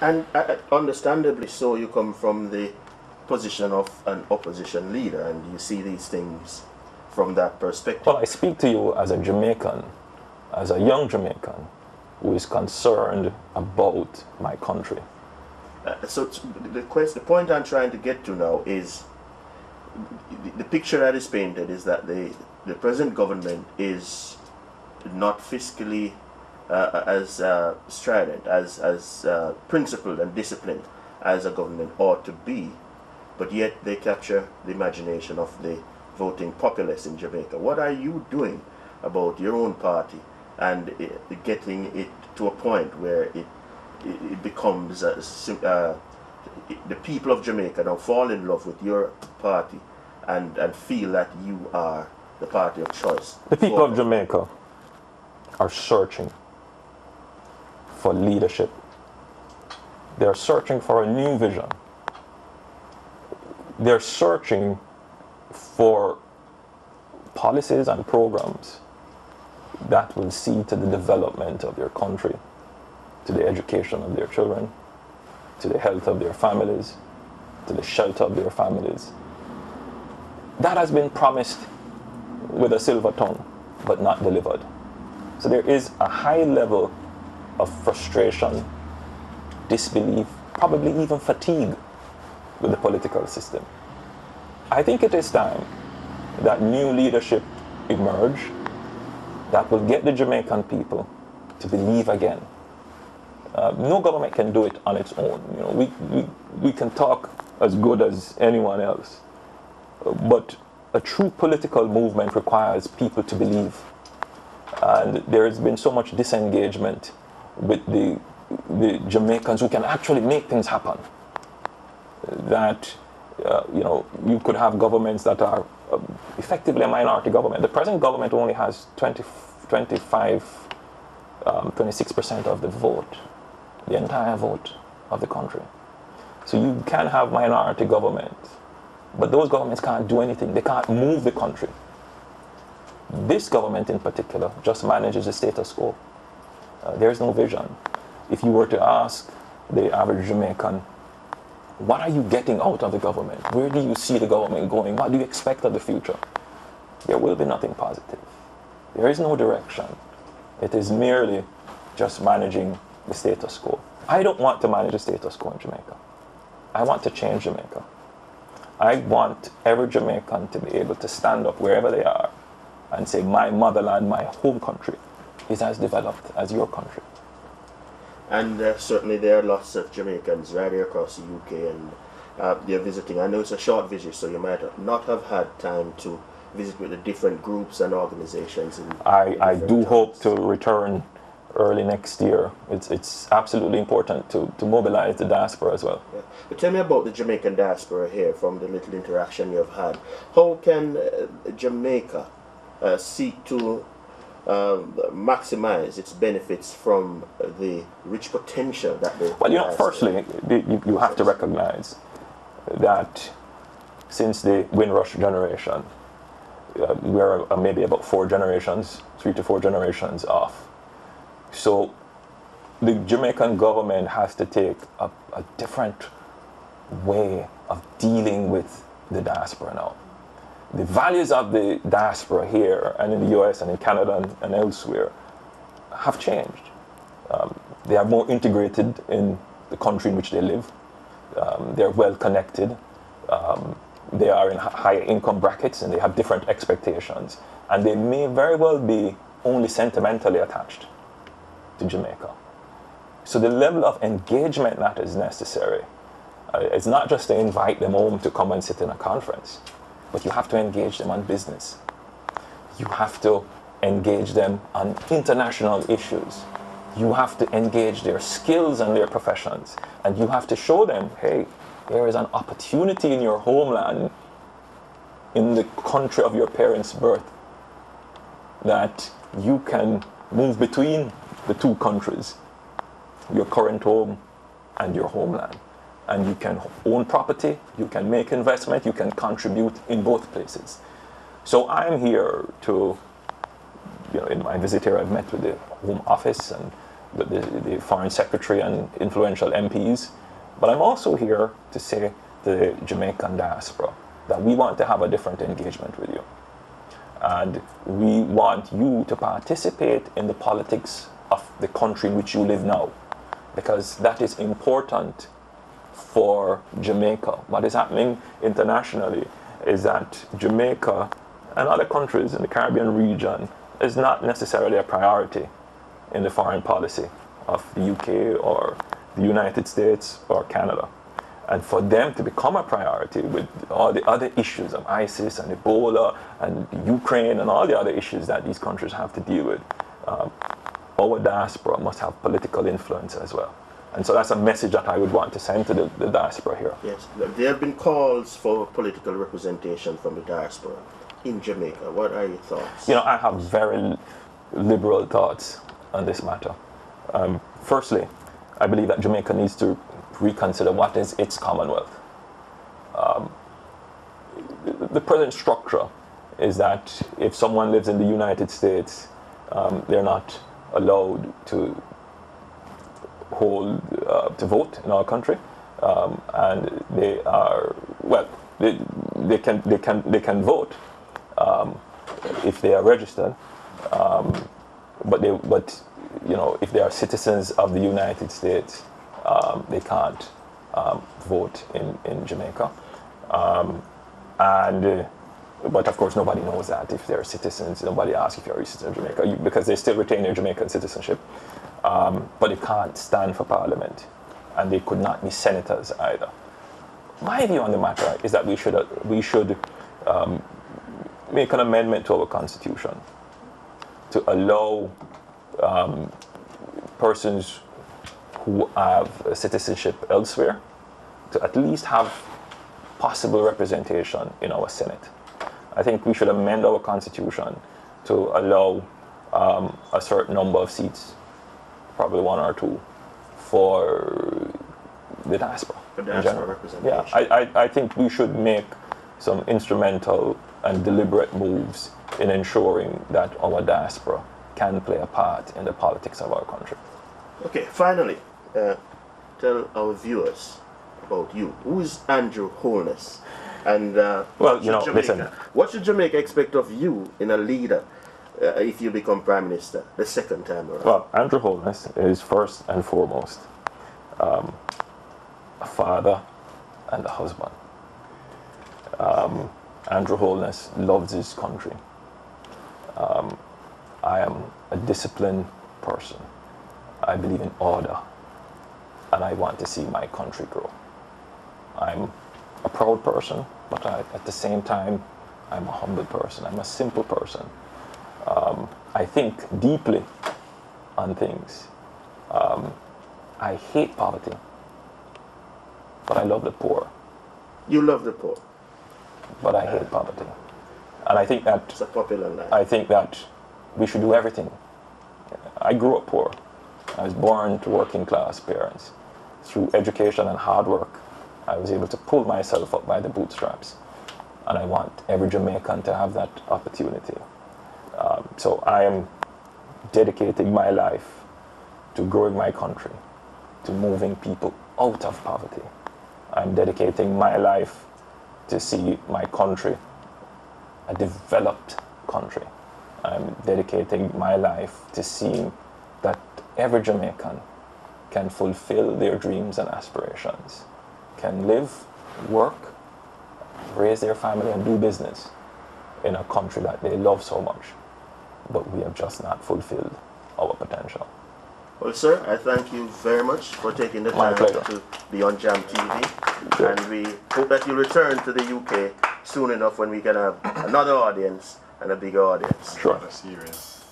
And understandably so, you come from the position of an opposition leader, and you see these things from that perspective. Well, I speak to you as a Jamaican, as a young Jamaican, who is concerned about my country. So the point I'm trying to get to now is the picture that is painted is that the present government is not fiscally as strident, as principled and disciplined as a government ought to be, but yet they capture the imagination of the voting populace in Jamaica. What are you doing about your own party and getting it to a point where it becomes the people of Jamaica now fall in love with your party and feel that you are the party of choice? The people of Jamaica are searching for leadership. They're searching for a new vision. They're searching for policies and programs that will see to the development of their country, to the education of their children, to the health of their families, to the shelter of their families. That has been promised with a silver tongue, but not delivered. So there is a high level of frustration, disbelief, probably even fatigue with the political system. I think it is time that new leadership emerge that will get the Jamaican people to believe again. No government can do it on its own. You know, we can talk as good as anyone else, but a true political movement requires people to believe. And there has been so much disengagement with the Jamaicans who can actually make things happen, that you know, you could have governments that are effectively a minority government. The present government only has 26% of the vote, the entire vote of the country. So you can have minority governments, but those governments can't do anything. They can't move the country. This government in particular just manages the status quo. There's no vision. If you were to ask the average Jamaican, what are you getting out of the government? Where do you see the government going? What do you expect of the future? There will be nothing positive. There is no direction. It is merely just managing the status quo. I don't want to manage the status quo in Jamaica. I want to change Jamaica. I want every Jamaican to be able to stand up wherever they are and say, my motherland, my home country is as developed as your country. And certainly there are lots of Jamaicans right here across the UK, and they're visiting. I know it's a short visit, so you might not have had time to visit with the different groups and organizations. I do hope to return early next year. It's absolutely important to mobilize the diaspora as well. Yeah. But tell me about the Jamaican diaspora here, from the little interaction you've had. How can Jamaica seek to maximize its benefits from the rich potential that they... Well, you know, firstly, you have to recognize that since the Windrush generation, we're maybe about 3 to 4 generations off. So the Jamaican government has to take a different way of dealing with the diaspora now. The values of the diaspora here and in the US and in Canada and elsewhere have changed. They are more integrated in the country in which they live. They're well connected. They are in higher income brackets and they have different expectations. And they may very well be only sentimentally attached to Jamaica. So the level of engagement that is necessary is not just to invite them home to come and sit in a conference, but you have to engage them on business. You have to engage them on international issues. You have to engage their skills and their professions. And you have to show them, hey, there is an opportunity in your homeland, in the country of your parents' birth, that you can move between the 2 countries, your current home and your homeland. And you can own property, you can make investment, you can contribute in both places. So I'm here to, you know, in my visit here, I've met with the Home Office and with the Foreign Secretary and influential MPs. But I'm also here to say to the Jamaican diaspora that we want to have a different engagement with you. And we want you to participate in the politics of the country in which you live now, because that is important for Jamaica. What is happening internationally is that Jamaica and other countries in the Caribbean region is not necessarily a priority in the foreign policy of the UK or the United States or Canada. And for them to become a priority with all the other issues of ISIS and Ebola and Ukraine and all the other issues that these countries have to deal with, our diaspora must have political influence as well. And so that's a message that I would want to send to the diaspora here. Yes, there have been calls for political representation from the diaspora in Jamaica. What are your thoughts? You know, I have very liberal thoughts on this matter. Firstly, I believe that Jamaica needs to reconsider what is its Commonwealth. The present structure is that if someone lives in the United States, they're not allowed to vote in our country, and they are, well, they can vote if they are registered, but you know, if they are citizens of the United States, they can't vote in Jamaica. But of course, nobody knows that if they're citizens. Nobody asks if you're a citizen of Jamaica because they still retain their Jamaican citizenship. But they can't stand for Parliament, and they could not be senators either. My view on the matter is that we should make an amendment to our Constitution to allow persons who have citizenship elsewhere to at least have possible representation in our Senate. I think we should amend our Constitution to allow a certain number of seats, probably one or two, for the diaspora. The diaspora representation. Yeah, I think we should make some instrumental and deliberate moves in ensuring that our diaspora can play a part in the politics of our country. Okay, finally, tell our viewers about you. Who is Andrew Holness? And well, you know, listen. What should Jamaica expect of you in a leader if you become Prime Minister the second time around? Well, Andrew Holness is first and foremost a father and a husband. Andrew Holness loves his country. I am a disciplined person. I believe in order, and I want to see my country grow. I'm a proud person, but at the same time, I'm a humble person. I'm a simple person. I think deeply on things. I hate poverty, but I love the poor. You love the poor? But I hate poverty. And I think that it's a popular line. I think that we should do everything. I grew up poor. I was born to working class parents. Through education and hard work, I was able to pull myself up by the bootstraps. And I want every Jamaican to have that opportunity. So I am dedicating my life to growing my country, to moving people out of poverty. I'm dedicating my life to see my country a developed country. I'm dedicating my life to seeing that every Jamaican can fulfill their dreams and aspirations, can live, work, raise their family and do business in a country that they love so much, but we have just not fulfilled our potential. Well, sir, I thank you very much for taking the time to be on JamTV. Sure. And we hope that you'll return to the UK soon enough when we can have another audience and a bigger audience. Sure. Serious.